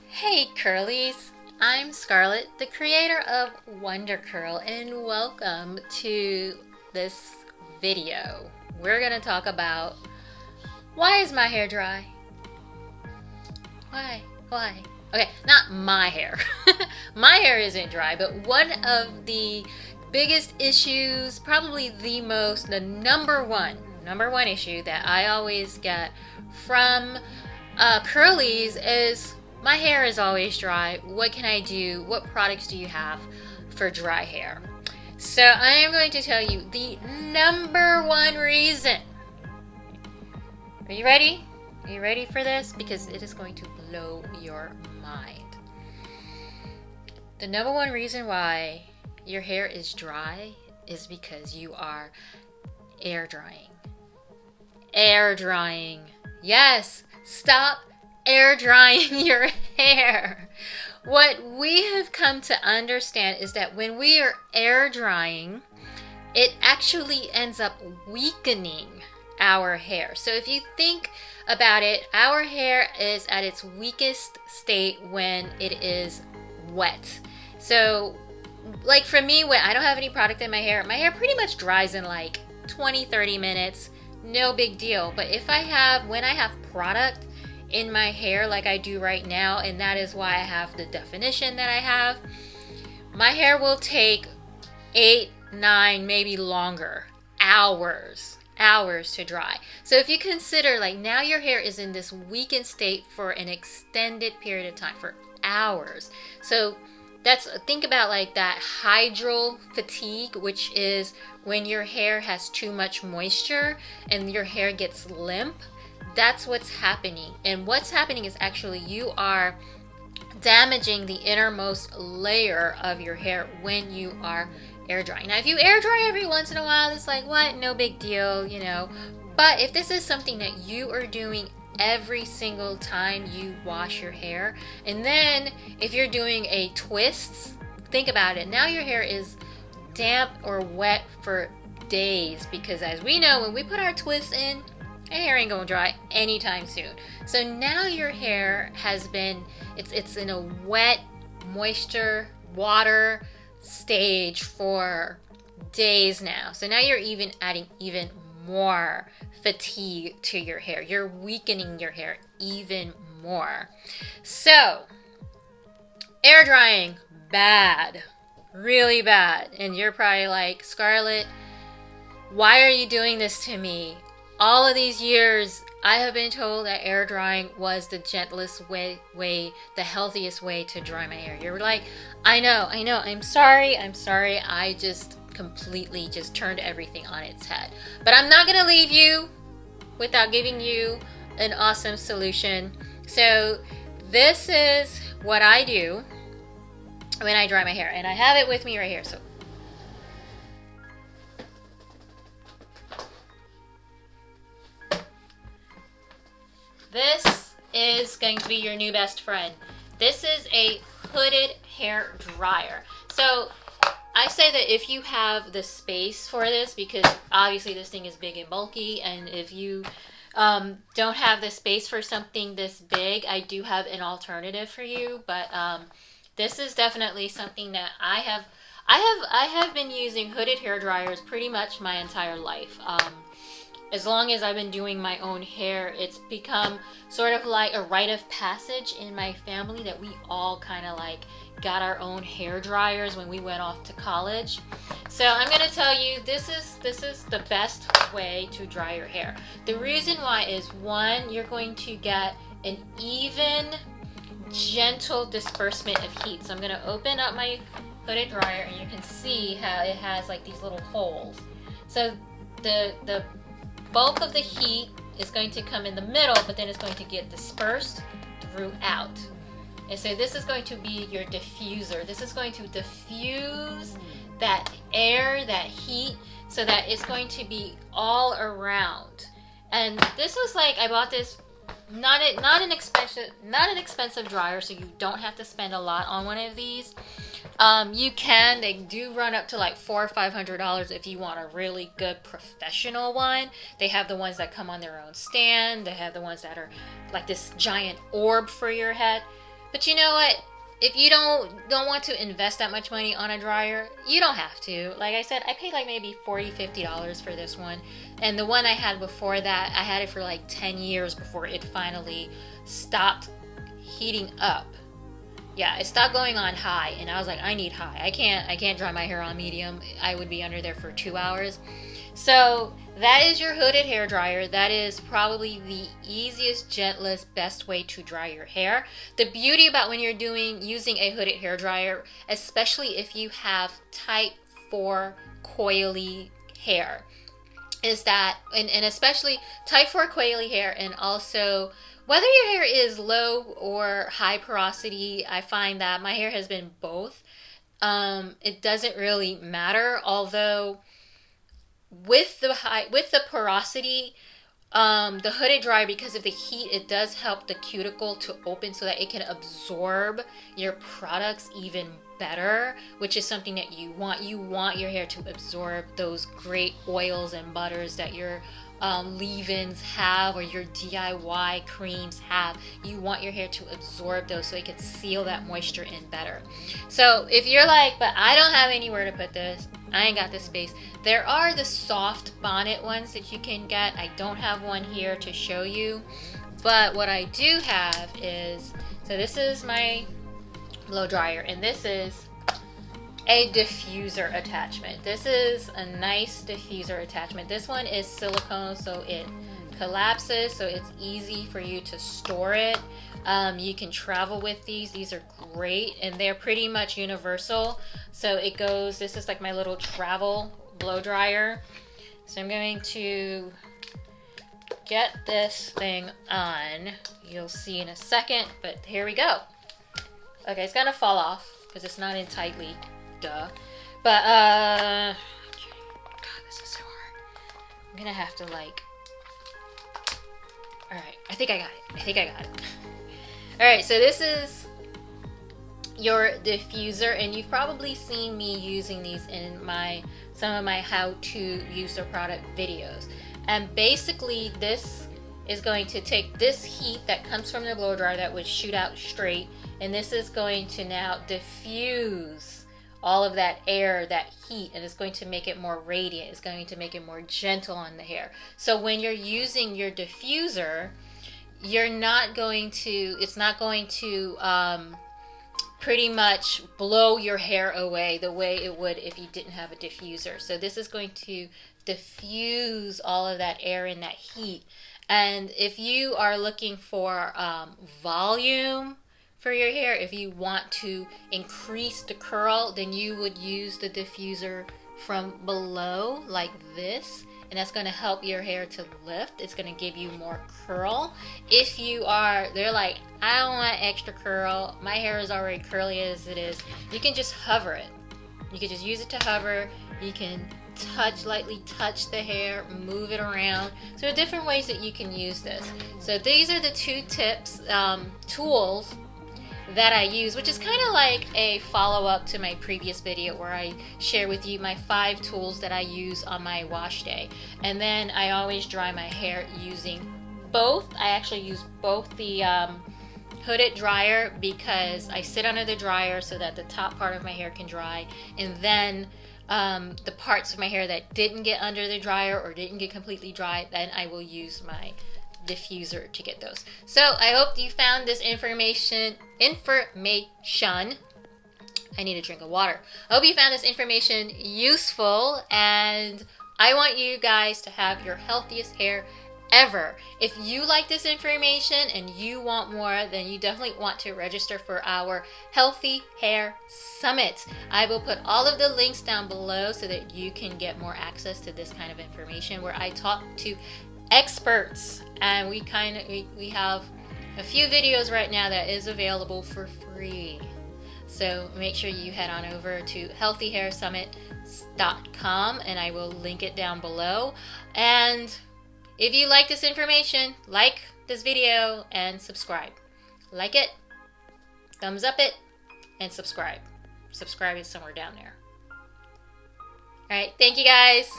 Hey curlies, I'm Scarlett, the creator of Wonder Curl, and welcome to this video. We're gonna talk about why is my hair dry? Why? Okay, not my hair. My hair isn't dry, but one of the biggest issues, probably the number one issue that I always get from curlies is my hair is always dry. What can I do? What products do you have for dry hair? So I am going to tell you the number one reason. Are you ready? Are you ready for this? Because it is going to blow your mind. The number one reason why your hair is dry is because you are air drying. Air drying. Yes, stop air drying your hair. What we have come to understand is that when we are air drying, it actually ends up weakening our hair. So if you think about it, our hair is at its weakest state when it is wet. So like for me, when I don't have any product in my hair pretty much dries in like 20-30 minutes. No big deal. But when I have product in my hair like I do right now, and that is why I have the definition that I have, my hair will take 8, 9, maybe longer hours to dry. So if you consider, like, now your hair is in this weakened state for an extended period of time, for hours. So think about like that hydral fatigue, which is when your hair has too much moisture and your hair gets limp. That's what's happening. And what's happening is actually you are damaging the innermost layer of your hair when you are air drying. Now, if you air dry every once in a while, it's like, what? No big deal, you know. But if this is something that you are doing every single time you wash your hair, and then if you're doing a twist, think about it. Now your hair is damp or wet for days, because as we know, when we put our twists in, our hair ain't gonna dry anytime soon. So now your hair has been, it's in a wet, moisture, water stage for days now. So now you're even adding even more fatigue to your hair. You're weakening your hair even more. So air drying, bad, really bad. And you're probably like, Scarlett, why are you doing this to me? All of these years, I have been told that air drying was the gentlest way, the healthiest way to dry my hair. You're like, I know, I'm sorry, I just completely just turned everything on its head. But I'm not gonna leave you without giving you an awesome solution. So this is what I do when I dry my hair, and I have it with me right here. So this is going to be your new best friend. This is a hooded hair dryer. So I say that if you have the space for this, because obviously this thing is big and bulky, and if you don't have the space for something this big, I do have an alternative for you. But this is definitely something that I have been using hooded hair dryers pretty much my entire life. As long as I've been doing my own hair, it's become sort of like a rite of passage in my family that we all kind of like got our own hair dryers when we went off to college. So I'm going to tell you, this is the best way to dry your hair. The reason why is, one, you're going to get an even, gentle disbursement of heat. So I'm going to open up my hooded dryer, and you can see how it has like these little holes. So the bulk of the heat is going to come in the middle, but then it's going to get dispersed throughout. And so this is going to be your diffuser. This is going to diffuse that air, that heat, so that it's going to be all around. And this was like, I bought this, not an expensive dryer, so you don't have to spend a lot on one of these. They do run up to like $400 or $500 if you want a really good professional one. They have the ones that come on their own stand. They have the ones that are like this giant orb for your head. But you know what? If you don't want to invest that much money on a dryer, you don't have to. Like I said, I paid like maybe $40, $50 for this one. And the one I had before that, I had it for like 10 years before it finally stopped heating up. Yeah, it stopped going on high, and I was like, I need high. I can't dry my hair on medium. I would be under there for 2 hours. So that is your hooded hair dryer. That is probably the easiest, gentlest, best way to dry your hair. The beauty about when you're using a hooded hair dryer, especially if you have type 4 coily hair, is that, and especially type 4 coily hair, and also whether your hair is low or high porosity, I find that my hair has been both. It doesn't really matter, although with the porosity, the hooded dryer, because of the heat, it does help the cuticle to open so that it can absorb your products even better, which is something that you want. You want your hair to absorb those great oils and butters that your leave-ins have, or your DIY creams have. You want your hair to absorb those so it can seal that moisture in better. So if you're like, but I don't have anywhere to put this, I ain't got the space, there are the soft bonnet ones that you can get. I don't have one here to show you, but what I do have is, so this is my blow dryer, and this is a diffuser attachment. This is a nice diffuser attachment. This one is silicone, so it collapses, so it's easy for you to store it. You can travel with these. These are great, and they're pretty much universal. So it goes, this is like my little travel blow dryer. So I'm going to get this thing on. You'll see in a second, but here we go. Okay, it's gonna fall off because it's not in tightly. Duh. But God, this is so hard. I'm gonna have to like, all right, I think I got it. All right, so this is your diffuser, and you've probably seen me using these in some of my how to use the product videos. And basically this is going to take this heat that comes from the blow dryer that would shoot out straight, and this is going to now diffuse all of that air, that heat, and it's going to make it more radiant. It's going to make it more gentle on the hair. So when you're using your diffuser, it's not going to pretty much blow your hair away the way it would if you didn't have a diffuser. So this is going to diffuse all of that air and that heat. And if you are looking for volume for your hair, if you want to increase the curl, then you would use the diffuser from below like this, and that's going to help your hair to lift. It's going to give you more curl. If you are, they're like, I don't want extra curl, my hair is already curly as it is, you can just hover it. You can just use it to hover. You can lightly touch the hair, move it around. So there are different ways that you can use this. So these are the two tips, tools that I use, which is kind of like a follow-up to my previous video where I share with you my 5 tools that I use on my wash day. And then I always dry my hair using both. I actually use both the hooded dryer, because I sit under the dryer so that the top part of my hair can dry, and then the parts of my hair that didn't get under the dryer or didn't get completely dry, then I will use my diffuser to get those. So I hope you found this information. I need a drink of water. I hope you found this information useful, and I want you guys to have your healthiest hair ever. If you like this information and you want more, then you definitely want to register for our Healthy Hair Summit. I will put all of the links down below so that you can get more access to this kind of information, where I talk to experts, and we have a few videos right now that is available for free. So make sure you head on over to healthyhairsummit.com, and I will link it down below. And if you like this information, like this video and subscribe. Like it, thumbs up it, and subscribe. Subscribe is somewhere down there. All right, thank you guys.